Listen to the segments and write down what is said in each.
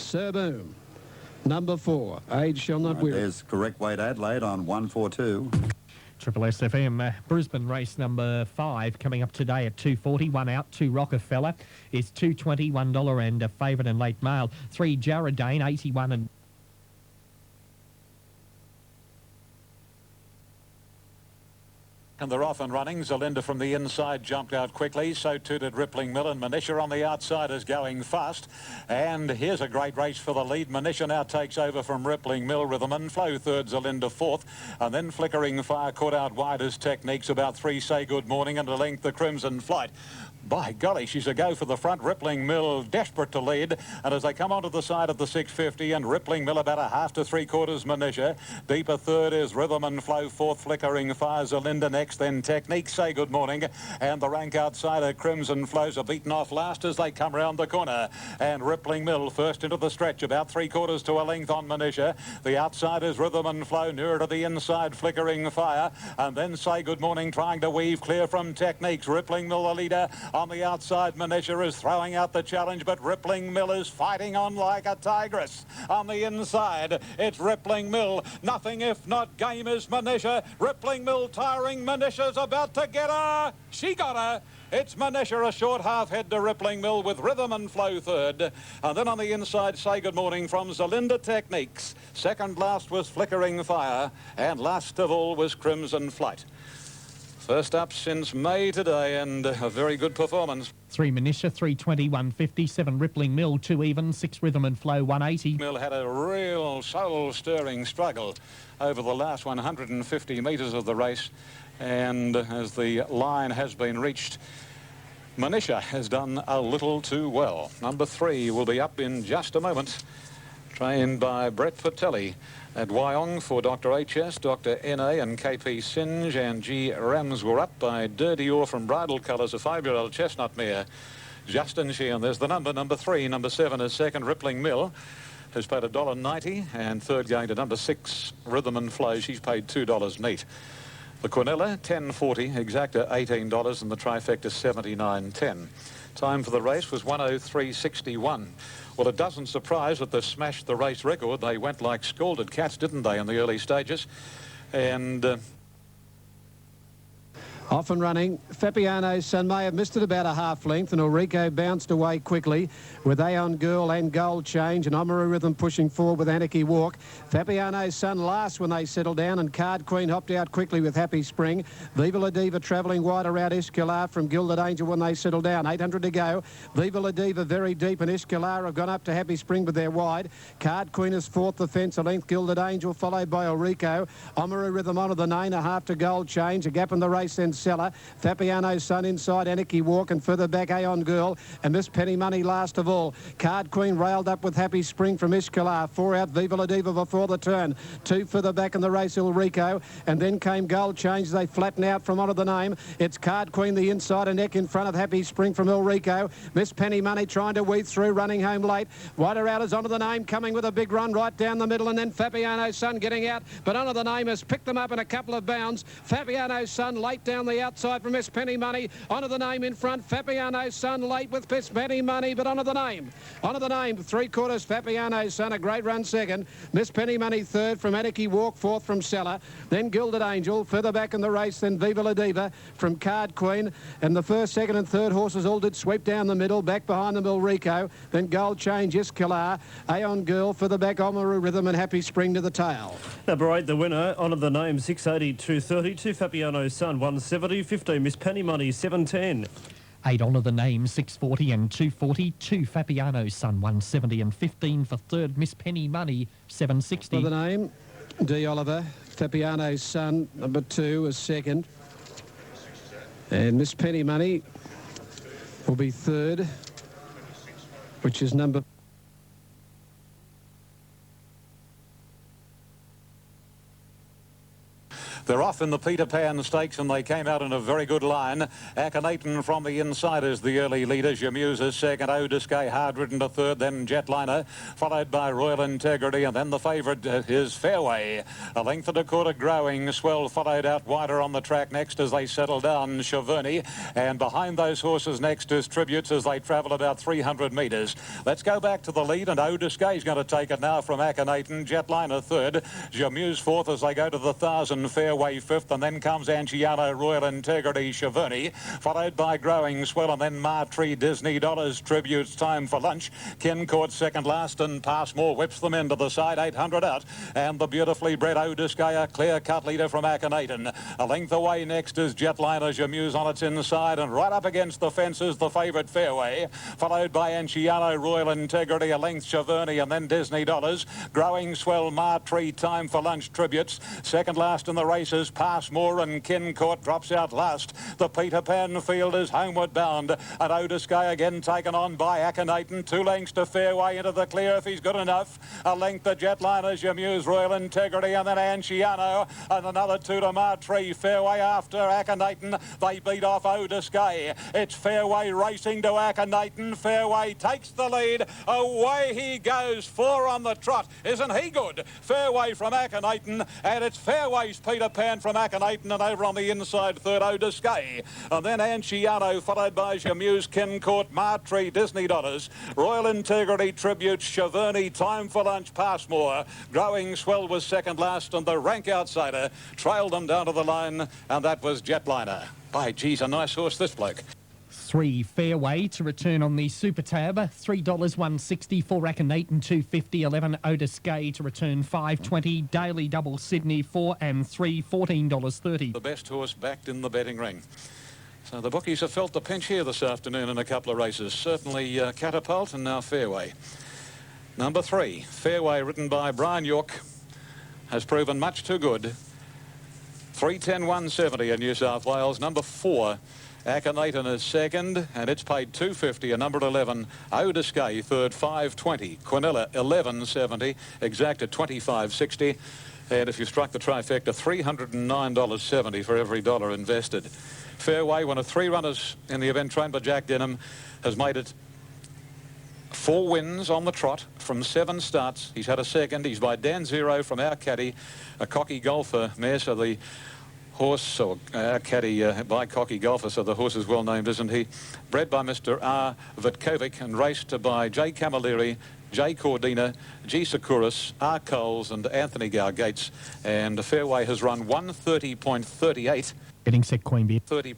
Sir Boom. Number 4, Age Shall Not Weary. There's correct weight Adelaide on 142. Triple SFM, Brisbane race number 5 coming up today at 2:40. 1 out, 2 Rockefeller is $2.20, $1 and a favourite and late mail. 3 Jaredane, 81 and... And they're off and running. Zelinda from the inside jumped out quickly. So too did Rippling Mill, and Manisha on the outside is going fast. And here's a great race for the lead. Manisha now takes over from Rippling Mill. Rhythm and Flow third, Zelinda fourth. And then Flickering Fire caught out wide as Techniques. About 3 Say Good Morning, and a length the Crimson Flight. By golly, she's a go for the front. Rippling Mill desperate to lead. And as they come onto the side of the 650, and Rippling Mill about a half to 3/4 Manisha. Deeper third is Rhythm and Flow. Fourth, Flickering Fire. Zelinda next, then Technique. Say Good Morning. And the rank outsider, Crimson Flows, are beaten off last as they come round the corner. And Rippling Mill first into the stretch, about 3/4 to a length on Manisha. The outside is Rhythm and Flow, nearer to the inside, Flickering Fire. And then Say Good Morning trying to weave clear from Techniques. Rippling Mill the leader. On the outside, Manisha is throwing out the challenge, but Rippling Mill is fighting on like a tigress. On the inside, it's Rippling Mill. Nothing if not game is Manisha. Rippling Mill tiring. Manisha's about to get her. She got her. It's Manisha, a short half head to Rippling Mill with Rhythm and Flow third. And then on the inside, Say Good Morning from Zelinda Techniques. Second last was Flickering Fire. And last of all was Crimson Flight. First up since May today, and a very good performance. 3 Manisha, 3:20, 150. 7 Rippling Mill, 2 even. 6 Rhythm and Flow, 180. Mill had a real soul-stirring struggle over the last 150 metres of the race, and as the line has been reached, Manisha has done a little too well. Number 3 will be up in just a moment, trained by Brett Patelli. At Wyong for Dr. HS, Dr. NA and KP Singe, and G. Rams were up by Dirty Ore from Bridal Colours, a 5-year-old chestnut mare. Justin Sheehan, there's the number 3. Number 7 is second, Rippling Mill, who's paid $1.90, and third going to number 6, Rhythm and Flow. She's paid $2 neat. The Quinella, $10.40, Exacta $18, and the Trifecta $79.10. Time for the race was 1:03.61. Well, it doesn't surprise that they smashed the race record. They went like scalded cats, didn't they, in the early stages? And... Off and running. Fabiano's son may have missed it about a half length, and Ulrico bounced away quickly with Aeon Girl and Gold Change, and Omaru Rhythm pushing forward with Anarchy Walk. Fabiano's son last when they settled down, and Card Queen hopped out quickly with Happy Spring. Viva La Diva travelling wide around Escalar from Gilded Angel when they settled down. 800 to go. Viva La Diva very deep, and Escalar have gone up to Happy Spring, but they're wide. Card Queen is fourth, the fence, a length Gilded Angel, followed by Ulrico. Omaru Rhythm onto the Nane, a half to Gold Change. A gap in the race, then Seller. Fabiano's son inside, Anarchy Walk, and further back Aeon Girl, and Miss Penny Money last of all. Card Queen railed up with Happy Spring from Escalar. 4 out, Viva La Diva before the turn. 2 further back in the race, Ulrico, and then came Gold Change. They flatten out from onto the name. It's Card Queen the inside, a neck in front of Happy Spring from Ulrico. Miss Penny Money trying to weave through, running home late. Wider out is onto the name, coming with a big run right down the middle, and then Fabiano's son getting out, but onto the name has picked them up in a couple of bounds. Fabiano's son late down the outside from Miss Penny Money, onto the name in front. Fabiano's son late with Miss Penny Money, but onto the name. Onto the name, 3/4 Fabiano's son, a great run second. Miss Penny Money third from Anarchy Walk, fourth from Seller. Then Gilded Angel, further back in the race, then Viva La Diva from Card Queen. And the first, second and third horses all did sweep down the middle. Back behind them, Ulrico. Then Gold Change, Escalar. Aeon Girl, further back, Omaru Rhythm, and Happy Spring to the tail. Number 8, the winner, onto the name, 680, 230. 2 Fabiano's son, 170. 15, Miss Penny Money, 710. 8 on the name, 640 and 240. 2 Fabiano's son, 170 and 15 for third, Miss Penny Money, 760. For the name, D. Oliver. Fabiano's son, number 2, is second. And Miss Penny Money will be third, which is number... They're off in the Peter Pan Stakes and they came out in a very good line. Akhenaten from the inside is the early leader. Jamuse is second. O'Discay hard ridden to third. Then Jetliner, followed by Royal Integrity, and then the favourite is Fairway. A length and a quarter Growing Swell followed out wider on the track next as they settle down. Cheverny, and behind those horses next is Tributes as they travel about 300 metres. Let's go back to the lead, and O'Discay is going to take it now from Akhenaten. Jetliner third. Jamuse fourth as they go to the 1,000. Fairway fifth, and then comes Anciano, Royal Integrity, Cheverny, followed by Growing Swell, and then Martree, Disney Dollars, Tributes, Time for Lunch. Ken Court second last, and Passmore whips them into the side, 800 out, and the beautifully bred O'Discay, a clear-cut leader from Akhenaten. A length away next is Jetliner, Jamuse on its inside, and right up against the fence is the favourite Fairway, followed by Anciano, Royal Integrity, a length Cheverny, and then Disney Dollars. Growing Swell, Martree, Time for Lunch, Tributes. Second last in the races, Passmore, and Ken Court drops out last. The Peter Pan field is homeward bound, and O'Discay again taken on by Akhenaten. 2 lengths to Fairway into the clear if he's good enough. A length to Jetliner, Jamuse, Royal Integrity, and then Anciano, and another 2 to Martree. Fairway after Akhenaten. They beat off O'Discay. It's Fairway racing to Akhenaten. Fairway takes the lead. Away he goes. 4 on the trot. Isn't he good? Fairway from Akhenaten, and it's Fairway's Peter Pan from Akhenaten, and over on the inside third O'Discay, and then Anciano, followed by Jamuse, Ken Court, Martree, Disney Dollars, Royal Integrity, Tributes, Cheverny, Time for Lunch, Passmore. Growing Swell was second last, and the rank outsider trailed them down to the line, and that was Jetliner. By geez, a nice horse, this bloke. 3 Fairway to return on the Super Tab, $3 160 for Akhenaten, $2.50. 11 O'Discay to return, $5.20. Daily Double Sydney 4 and 3, $14.30. The best horse backed in the betting ring. So the bookies have felt the pinch here this afternoon in a couple of races. Certainly Catapult and now Fairway. Number 3, Fairway, ridden by Brian York, has proven much too good. 310 170 in New South Wales. Number 4, Akhenaten is second, and it's paid $2.50. A number 11, O'Discay third, $5.20. Quinella, $11.70. Exacta, $25.60. And if you struck the trifecta, $309.70 for every dollar invested. Fairway, one of 3 runners in the event trained by Jack Denham, has made it 4 wins on the trot from 7 starts. He's had a second. He's by Dan Zero from our caddy, a cocky golfer mare, so the horse, or our caddy by cocky golfer, so the horse is well named, isn't he? Bred by Mr. R. Vitkovic and raced by J. Camilleri, J. Cordina, G. Securus, R. Coles and Anthony Gargates. And the Fairway has run 130.38. Getting set, Queen Bee. 30.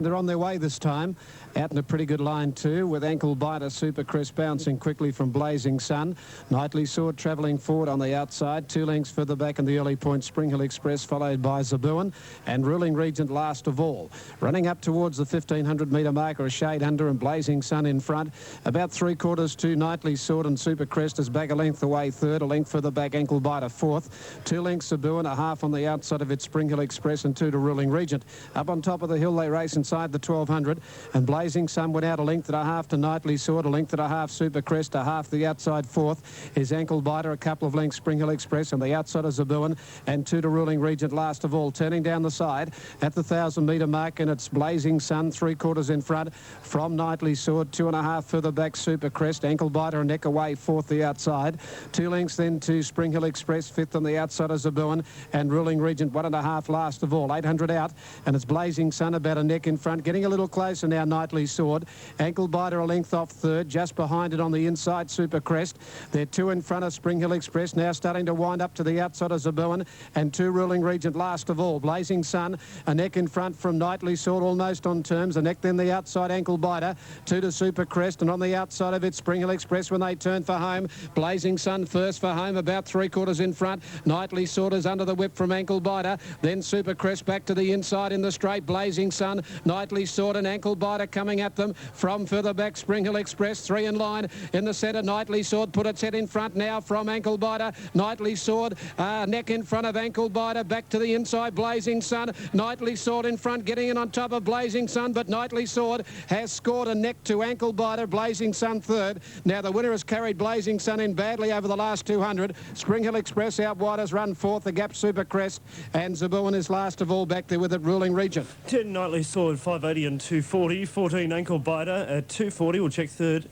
They're on their way this time, out in a pretty good line too, with Ankle Biter, Super Crest bouncing quickly from Blazing Sun. Nightly Sword travelling forward on the outside, 2 lengths further back in the early point, Spring Hill Express, followed by Zabuan, and Ruling Regent last of all. Running up towards the 1,500 metre marker, a shade under, and Blazing Sun in front. About 3/4 to Nightly Sword, and Super Crest is back a length away third, a length further back Ankle Biter fourth. 2 lengths Zabuan, a half on the outside of it, Spring Hill Express, and 2 to Ruling Regent. Up on top of the hill they race inside the 1,200, and Blazing Sun went out a length and a half to Nightly Sword, a length and a half Super Crest, a half the outside fourth is Ankle Biter, a couple of lengths Spring Hill Express, and the outside is Zabuan, and 2 to Ruling Regent last of all. Turning down the side at the 1,000 metre mark, and it's Blazing Sun 3/4 in front from Nightly Sword, 2.5 further back Super Crest, Ankle Biter a neck away fourth the outside. 2 lengths then to Spring Hill Express, fifth on the outside of Zabuan, and Ruling Regent 1.5 last of all. 800 out, and it's Blazing Sun about a neck in front, getting a little closer now. Nightly Sword, Ankle Biter a length off third, just behind it on the inside Super Crest. They're 2 in front of Spring Hill Express, now starting to wind up to the outside of Zabuan, and 2 Ruling Regent last of all. Blazing Sun a neck in front from Nightly Sword, almost on terms, a neck then the outside Ankle Biter, 2 to Super Crest, and on the outside of it Spring Hill Express when they turn for home. Blazing Sun first for home, about 3/4 in front. Nightly Sword is under the whip from Ankle Biter, then Super Crest back to the inside in the straight. Blazing Sun, Nightly Sword and Ankle Biter coming at them from further back. Spring Hill Express, 3 in line. In the centre, Knightly Sword put its head in front now from Ankle Biter. Knightly Sword, neck in front of Ankle Biter. Back to the inside, Blazing Sun. Knightly Sword in front, getting in on top of Blazing Sun, but Knightly Sword has scored a neck to Ankle Biter. Blazing Sun third. Now the winner has carried Blazing Sun in badly over the last 200. Spring Hill Express out wide has run fourth. The Gap Super Crest, and Zabuan is last of all back there with it, ruling Regent. 10 Knightly Sword, 580 and 240. 14 Ankle Biter at 240. We'll check third.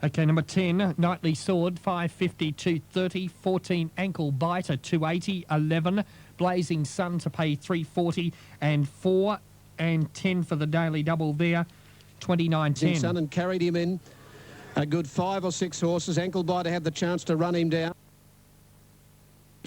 Okay, number 10, Knightly Sword, 550, 230. 14, Ankle Biter, 280. 11, Blazing Sun to pay 340. And 4 and 10 for the daily double there, 29.10. Sun and carried him in. A good 5 or 6 horses. Ankle Biter had the chance to run him down.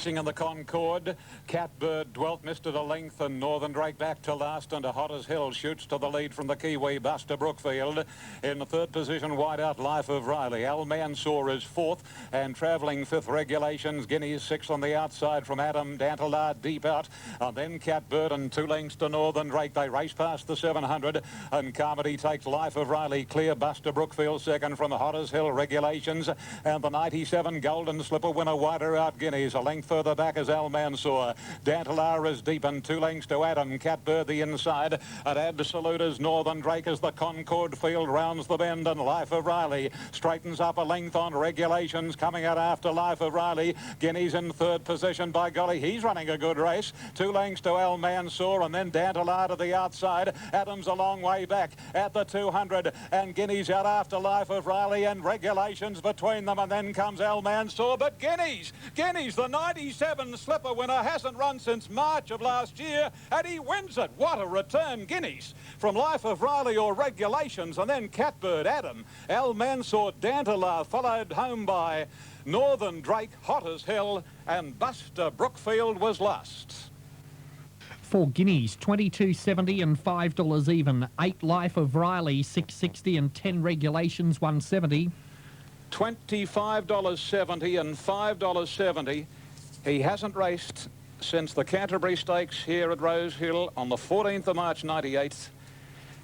In the Concord, Catbird dwelt, missed at a length, and Northern Drake back to last, and Hot as Hill shoots to the lead from the Kiwi, Buster Brookfield. In the third position, wide out, Life of Riley. Al Mansour is fourth, and travelling fifth, Regulations. Guineas sixth on the outside from Adam Dantalard deep out, and then Catbird and 2 lengths to Northern Drake. They race past the 700, and Carmody takes Life of Riley clear. Buster Brookfield second from Hot as Hill, Regulations, and the 97 Golden Slipper winner wider out Guineas. A length further back is Al Mansour. Dantalar is deep and 2 lengths to Adam. Catbird the inside. At Absolute is Northern Drake as the Concord field rounds the bend, and Life of Riley straightens up a length on Regulations. Coming out after Life of Riley. Guineas in third position. By golly, he's running a good race. 2 lengths to Al Mansour, and then Dantalar to the outside. Adams a long way back at the 200, and Guineas out after Life of Riley, and Regulations between them, and then comes Al Mansour. But Guineas, the 97 Slipper winner, hasn't run since March of last year, and he wins it. What a return, Guineas, from Life of Riley or Regulations, and then Catbird, Adam, Al Mansour, Dantalar, followed home by Northern Drake, Hot as Hill, and Buster Brookfield was last. 4 Guineas, 22.70 and $5 even. 8 Life of Riley, 6.60 and 10 Regulations, 170. $25.70 and $5.70. He hasn't raced since the Canterbury Stakes here at Rosehill on the 14th of March 98.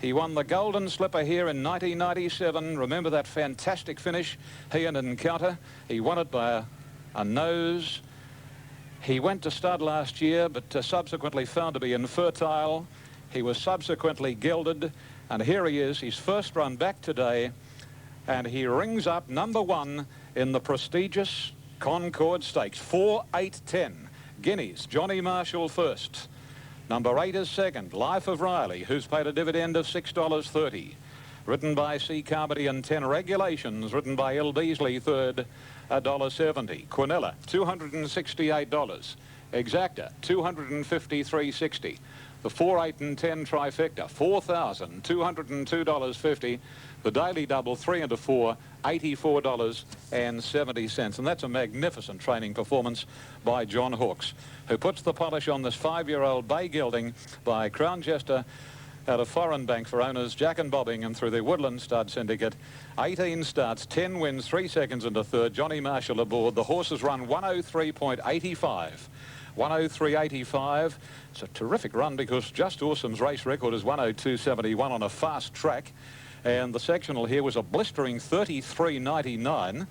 He won the Golden Slipper here in 1997. Remember that fantastic finish, he and Encounter. He won it by a nose. He went to stud last year, but subsequently found to be infertile. He was subsequently gelded, and here he is, his first run back today, and he rings up number 1 in the prestigious Concord Stakes. 4, 8, 10. Guineas, Johnny Marshall first. Number 8 is second, Life of Riley, who's paid a dividend of $6.30. Written by C. Carmody, and 10 Regulations, written by L. Beasley, third, $1.70. Quinella, $268. Exacta, $253.60. The 4, 8 and 10 trifecta, $4,202.50. The daily double, 3 and a 4, $84.70. And that's a magnificent training performance by John Hawkes, who puts the polish on this 5-year-old bay gelding by Crown Jester out of Foreign Bank for owners Jack and Bobbing, and through the Woodland Stud Syndicate. 18 starts, 10 wins, 3 seconds and a third. Johnny Marshall aboard. The horses run 103.85. 103.85. It's a terrific run because Just Awesome's race record is 102.71 on a fast track. And the sectional here was a blistering 33.99.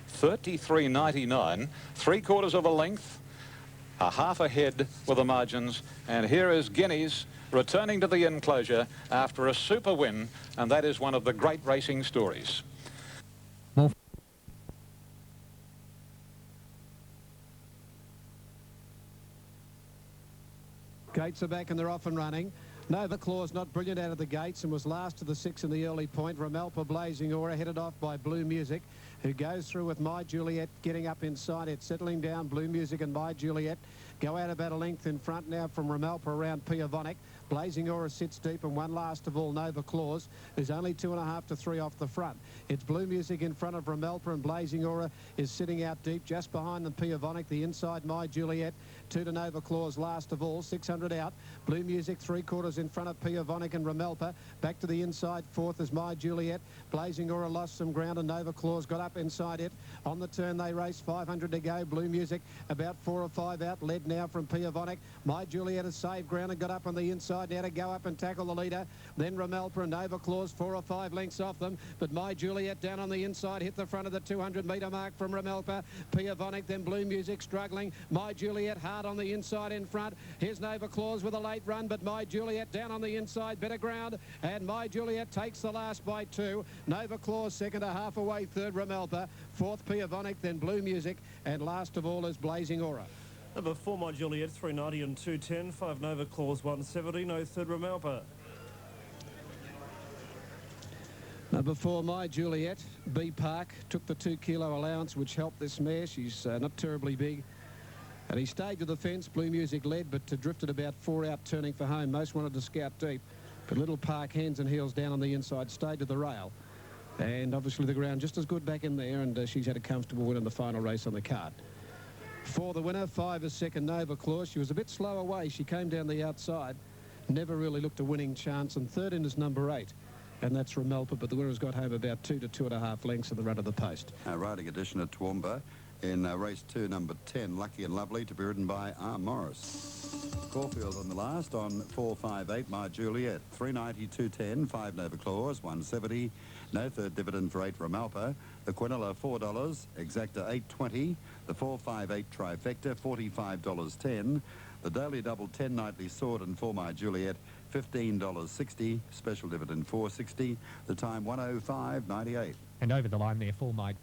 33.99. 3/4 of a length. A half a head with the margins. And here is Guineas returning to the enclosure after a super win. And that is one of the great racing stories. Gates are back and they're off and running. Nova Claus not brilliant out of the gates and was last to the 6 in the early point. Ramalpa Blazing Aura headed off by Blue Music, who goes through with My Juliet getting up inside it, settling down. Blue Music and My Juliet go out about a length in front now from Ramalpa around Piavonic. Blazing Aura sits deep, and one last of all, Nova Claus, who's only 2.5 to 3 off the front. It's Blue Music in front of Ramalpa, and Blazing Aura is sitting out deep. Just behind them, Piavonic, the inside, My Juliet. 2 to Nova Claus last of all, 600 out. Blue Music 3/4 in front of Piavonic and Ramelpa. Back to the inside, fourth is My Juliet. Blazing Aura lost some ground and Nova Claus got up inside it. On the turn they race, 500 to go. Blue Music about 4 or 5 out, led now from Piavonic. My Juliet has saved ground and got up on the inside now to go up and tackle the leader. Then Ramelpa and Nova Claus 4 or 5 lengths off them, but My Juliet down on the inside hit the front of the 200-metre mark from Ramelpa. Piavonic, then Blue Music struggling. My Juliet hard on the inside in front. Here's Nova Claus with a late run, but My Juliet down on the inside, better ground, and My Juliet takes the last by 2. Nova Claus second, a half away third Ramelpa, fourth Piavonic, then Blue Music, and last of all is Blazing Aura. Number 4, My Juliet, 390 and 210. 5 Nova Claus, 170. No third Ramelpa. Number 4, My Juliet. B Park took the 2 kilo allowance, which helped this mare. She's not terribly big. And he stayed to the fence. Blue Music led, but drifted about 4 out, turning for home. Most wanted to scout deep. But Little Park, hands and heels down on the inside, stayed to the rail. And obviously the ground just as good back in there, and she's had a comfortable win in the final race on the card. For the winner, 5 is second, Nova Claus. She was a bit slow away. She came down the outside. Never really looked a winning chance. And third in is number 8. And that's Ramelpa, but the winner's got home about 2 to 2.5 lengths in the run of the post. Riding edition at Toowoomba in race 2, number 10, Lucky and Lovely, to be ridden by R. Morris. Caulfield on the last on 458, My Juliet, 390, 210, 5 Nova Claus, 170. No third dividend for 8 Ramelpa. The Quinella $4, Exacta $8.20. The 458 Trifecta $45.10. The Daily Double 10 Nightly Sword and 4 My Juliet $15.60. Special dividend $4.60. The time 1:05.98. And over the line there for My.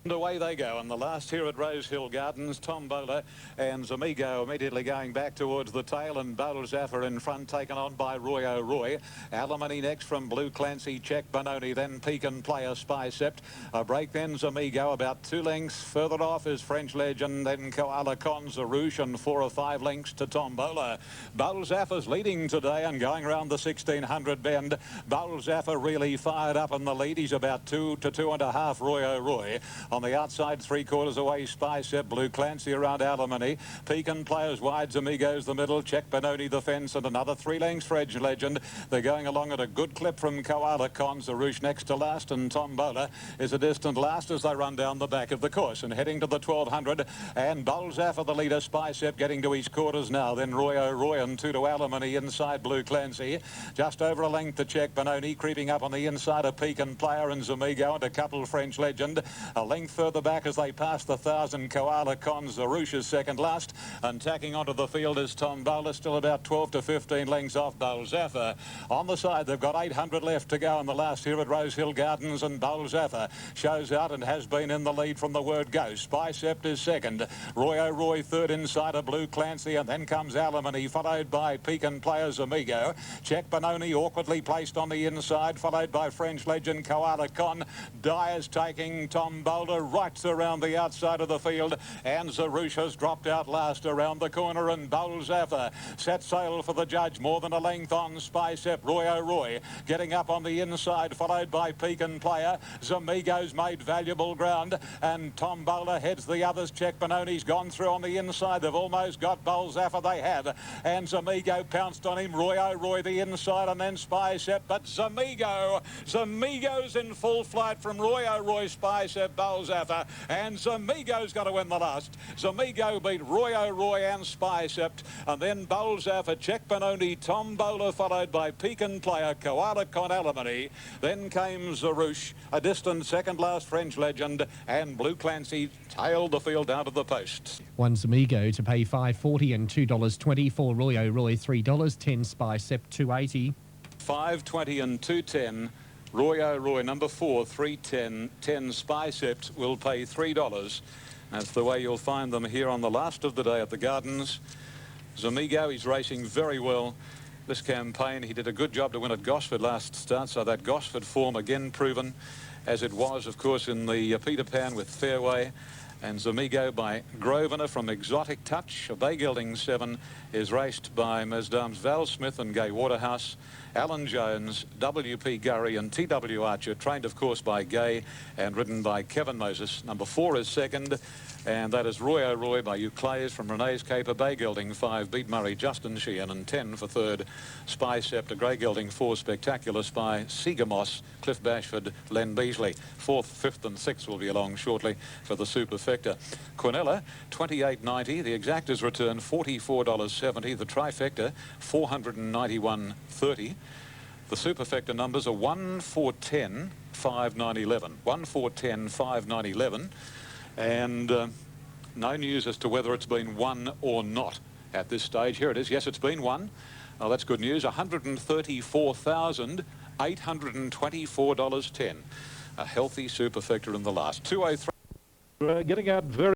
And away they go, and the last here at Rosehill Gardens, Tombola and Zamigo immediately going back towards the tail, and Bowles Zaffer in front, taken on by Roy O'Roy. Alimony next from Blue Clancy, Check Benoni, then Pekin Player, Spy Sept. A break then Zamigo, about 2 lengths further off is French Legend, then Koala Con, Zarouche, and 4 or 5 lengths to Tombola. Bowles Zaffer's leading today and going around the 1600 bend. Bowles Zaffer really fired up in the lead. He's about 2 to 2.5 Roy O'Roy. On the outside, 3/4 away, Spy Sept, Blue Clancy around Alimony. Pekin Players wide, Amigos the middle, Check Benoni the fence, and another 3 lengths French Legend. They're going along at a good clip from Koala Con. Zarouche next to last, and Tombola is a distant last as they run down the back of the course and heading to the 1200. And Bowles Zaffer the leader, Spy Sept getting to his quarters now. Then Roy O'Roy and 2 to Alimony inside Blue Clancy. Just over a length to Check Benoni, creeping up on the inside of Pekin Player and Zamigo, and a couple French Legend. A length further back as they pass the 1000, Koala Con. Zarouche is second last, and tacking onto the field is Tombola, still about 12 to 15 lengths off Bowles Zaffer. On the side, they've got 800 left to go in the last here at Rosehill Gardens, and Bowles Zaffer shows out and has been in the lead from the word go. Spy Sept is second, Roy O'Roy third inside of Blue Clancy, and then comes Alimony, followed by Pekin Players Amigo. Check Benoni awkwardly placed on the inside, followed by French Legend, Koala Con. Dyer's taking Tombola right around the outside of the field, and Zarouche has dropped out last around the corner, and Bowles Zaffer set sail for the judge, more than a length on Spy Sept. Roy O'Roy getting up on the inside, followed by Pekin Player. Zamigo's made valuable ground, and Tombola heads the others. Check Benoni's gone through on the inside. They've almost got Bowles Zaffer, they have, and Zamigo pounced on him. Roy O'Roy the inside, and then Spy Sept, but Zamigo's in full flight from Roy O'Roy, Spy Sept, Bowles Zaffer, and Zamigo's got to win the last. Zamigo beat Roy O'Roy and Spy Sept, and then Bowles Zaffer, Check Benoni, Tombola, followed by Pekin Player, Koala Con, Alimony. Then came Zarouche, a distant second last French Legend, and Blue Clancy tailed the field down to the post. One Zamigo to pay $5.40 and $2.20 for Roy O'Roy, $3, 10 Spy Sept, $2.80. $5.20 and $2.10. Roy O'Roy, number 4, $3.10. 10 Spy Sept will pay $3. That's the way you'll find them here on the last of the day at the Gardens. Zamigo, he's racing very well this campaign. He did a good job to win at Gosford last start, so that Gosford form again proven, as it was, of course, in the Peter Pan with Fairway. And Zamigo by Grosvenor from Exotic Touch. Bay Gelding 7 is raced by Mesdames Val Smith and Gay Waterhouse. Alan Jones, W.P. Gurry and T.W. Archer, trained of course by Gay and ridden by Kevin Moses. Number 4 is second, and that is Roy O'Roy by Euclays from Renee's Caper. Bay Gelding 5, Beat Murray, Justin Sheehan, and 10 for third, Spy Scepter. Grey Gelding 4, Spectacular Spy, Seager-Moss, Cliff Bashford, Len Beasley. 4th, 5th and 6th will be along shortly for the Superfecta. Quinella, $28.90. The Exactas return $44.70. The Trifecta, $491.30. The Superfecta numbers are 1, 4, 10, 5, 9, 11. 1, 4, 10, 5, 9, 11. And no news as to whether it's been won or not at this stage. Here it is. Yes, it's been won. Oh, that's good news. $134,824.10. A healthy Superfecta in the last. 203. Getting out very